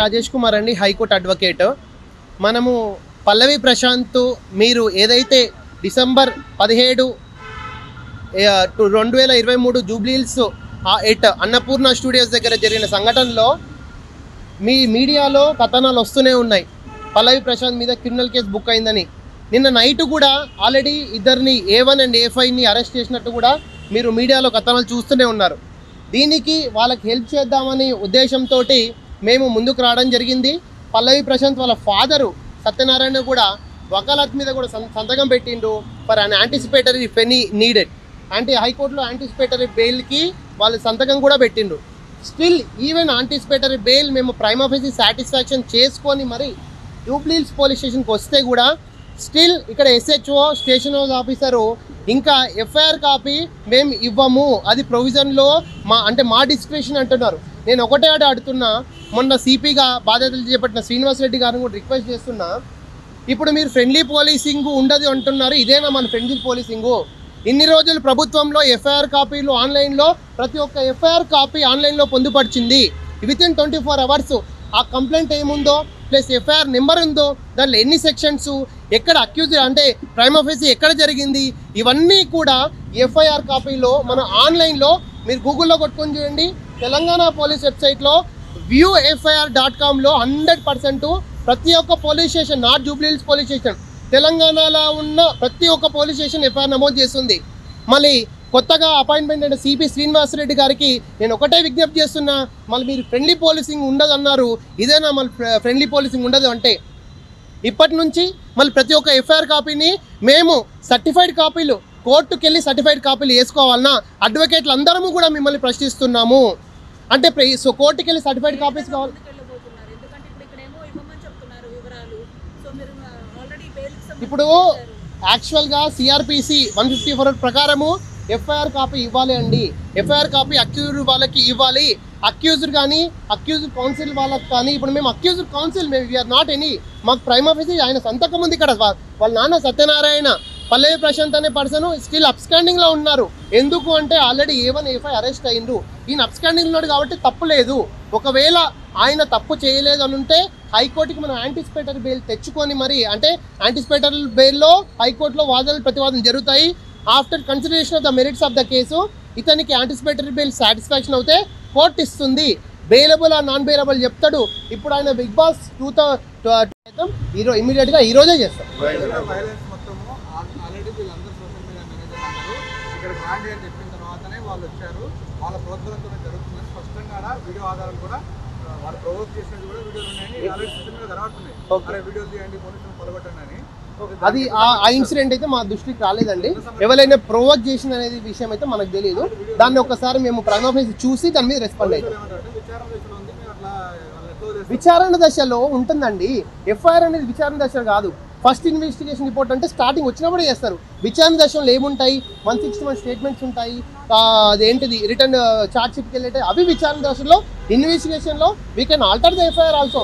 రాజేష్ కుమార్ అండి, high court advocate. మనము పల్లవి ప్రశాంత్ మీరు ఏదైతే డిసెంబర్ 17, 2023 జూబ్లీహిల్స్ అన్నపూర్ణ స్టూడియోస్ దగ్గర జరిగిన సంఘటనలో మీ మీడియాలో కథనాలు వస్తూనే ఉన్నాయి. పల్లవి ప్రశాంత్ మీద క్రిమినల్ కేసు బుక్ అయిందని. నిన్న నైట్ కూడా ఆల్రెడీ ఇద్దరిని A1 అండ్ A5ని అరెస్ట్ చేసినట్టు కూడా మీరు మీడియాలో కథనాలు చూస్తూనే ఉన్నారు. దీనికి వాళ్ళకి హెల్ప్ చేద్దామని ఉద్దేశంతో మేము ముందుకు రావడం జరిగింది. పల్లవి ప్రశాంత్ వాళ్ళ ఫాదరు సత్యనారాయణ కూడా వకాలత్ మీద కూడా సంతకం పెట్టిండు for an anticipatory if any needed. హైకోర్టులో యాంటిసిపేటరీ బెయిల్కి వాళ్ళు సంతకం కూడా పెట్టిండు. స్టిల్ ఈవెన్ యాంటిసిపేటరీ బెయిల్ మేము ప్రైమ్ ఆఫీసీ సాటిస్ఫాక్షన్ చేసుకొని మరి జూబ్లీహిల్స్ పోలీస్ స్టేషన్కి వస్తే కూడా స్టిల్ ఇక్కడ SHO స్టేషన్ హౌస్ ఆఫీసరు ఇంకా FIR కాపీ మేము ఇవ్వము, అది ప్రొవిజన్లో మా డిస్క్రిప్షన్ అంటున్నారు. నేను ఒకటే అడుగుతున్నా, మొన్న CPగా బాధ్యతలు చేపట్టిన శ్రీనివాస్ రెడ్డి గారిని కూడా రిక్వెస్ట్ చేస్తున్నా, ఇప్పుడు మీరు ఫ్రెండ్లీ పోలీసింగ్ ఉండదు అంటున్నారు, ఇదేనా మన ఫ్రెండ్లీ పోలీసింగు? ఇన్ని రోజులు ప్రభుత్వంలో FIR కాపీలు ఆన్లైన్లో ప్రతి ఒక్క FIR కాపీ ఆన్లైన్లో పొందుపరిచింది. వితిన్ 24 అవర్స్ ఆ కంప్లైంట్ ఏముందో ప్లస్ FIR నెంబర్ ఉందో, దాంట్లో ఎన్ని సెక్షన్స్, ఎక్కడ అక్యూజ్ అంటే ప్రైమ్ ఆఫీసీ ఎక్కడ జరిగింది, ఇవన్నీ కూడా FIR కాపీలో మన ఆన్లైన్లో మీరు గూగుల్లో కొట్టుకొని చూడండి. తెలంగాణ పోలీస్ వెబ్సైట్లో viewfir.comలో 100% ప్రతి ఒక్క police station, not Jubilee Hills police station, తెలంగాణలో ఉన్న ప్రతి ఒక్క పోలీస్ స్టేషన్ FIR నమోదు చేస్తుంది. మళ్ళీ కొత్తగా అపాయింట్మెంట్ అయిన CP శ్రీనివాస్ రెడ్డి గారికి నేను ఒకటే విజ్ఞప్తి చేస్తున్నా, మళ్ళీ మీరు ఫ్రెండ్లీ పోలీసింగ్ ఉండదు అన్నారు, ఇదేనా మళ్ళీ ఫ్రెండ్లీ పోలీసింగ్ ఉండదు అంటే? ఇప్పటి నుంచి మళ్ళీ ప్రతి ఒక్క FIR కాపీని మేము సర్టిఫైడ్ కాపీలు కోర్టుకు వెళ్ళి సర్టిఫైడ్ కాపీలు వేసుకోవాలన్నా అడ్వకేట్లు అందరము కూడా మిమ్మల్ని ప్రశ్నిస్తున్నాము. అంటే కోర్టుకి వెళ్ళి సర్టిఫైడ్ కాపీస్ కావాలి. ఇప్పుడు యాక్చువల్గా CRPC 154 ప్రకారము FIR కాపీ ఇవ్వాలి అండి. FIR కాపీ అక్యూజ్డ్ వాళ్ళకి ఇవ్వాలి. అక్యూజ్డ్ కానీ అక్యూజ్డ్ కౌన్సిల్ వాళ్ళకి కానీ, ఇప్పుడు మేము అక్యూజ్డ్ కౌన్సిల్, మేము వీఆర్ నాట్ ఎనీ, మాకు ప్రైమ్ ఆఫీసీ ఆయన సంతకం ఉంది ఇక్కడ. వాళ్ళ నాన్న సత్యనారాయణ, పల్లవి ప్రశాంత్ అనే పర్సన్ స్టిల్ అబ్స్కాండింగ్లో ఉన్నారు. ఎందుకు అంటే ఆల్రెడీ A1 A5 అరెస్ట్ అయిండు. ఈయన అబ్స్కాండింగ్ ఉన్నాడు కాబట్టి తప్పు లేదు. ఒకవేళ ఆయన తప్పు చేయలేదు అని ఉంటే హైకోర్టుకి మనం యాంటిసిపేటరీ బెయిల్ తెచ్చుకొని మరి, అంటే యాంటిసిపేటరీ బెయిల్లో హైకోర్టులో వాదనలు ప్రతివాదనలు జరుగుతాయి. After consideration of the merits of the case ఇతనికి యాంటిసిపేటరీ బెయిల్ సాటిస్ఫాక్షన్ అవుతే కోర్టు ఇస్తుంది. బెయిలబుల్ ఆ నాన్ బెయిలబుల్ చెప్తాడు. ఇప్పుడు ఆయన బిగ్ బాస్ 2000 ఇమీడియట్గా ఈరోజే చేస్తాం. చెప్పిన తర్వాతనే వాళ్ళు వచ్చారు, వాళ్ళ ప్రోత్సాహంతో జరుగుతుందని స్పష్టంగా వీడియో ఆధారాలు కూడా వాళ్ళు ప్రొవోక్ చేసినట్టు కూడా వీడియోలు ఉన్నాయని ఆల్రెడీ సిస్టమ్ మీద కనబడుతున్నాయి. వీడియోలు తీయండి, పోలీసులు పొలగొట్టండి అని. అది ఆ ఇన్సిడెంట్ అయితే మా దృష్టికి రాలేదండి. ఎవరైనా ప్రొవోక్ చేసిన అనేది విషయం అయితే మనకు తెలియదు. దాన్ని ఒకసారి మేము ప్రైమ్ ఆఫీసర్ చూసి దాని మీద రెస్పాండ్ అవుతాం. విచారణ దశలో ఉంటుందండి. FIR అనేది విచారణ దశ కాదు. ఫస్ట్ ఇన్వెస్టిగేషన్ రిపోర్ట్ అంటే స్టార్టింగ్ వచ్చినప్పుడే చేస్తారు. విచారణ దశలో ఏముంటాయి, 161 స్టేట్మెంట్స్ ఉంటాయి, అదేంటిది రిటర్న్ చార్జ్ షీట్కి వెళ్ళేటాయి, అవి విచారణ దశలో. ఇన్వెస్టిగేషన్లో we can alter the FIR also.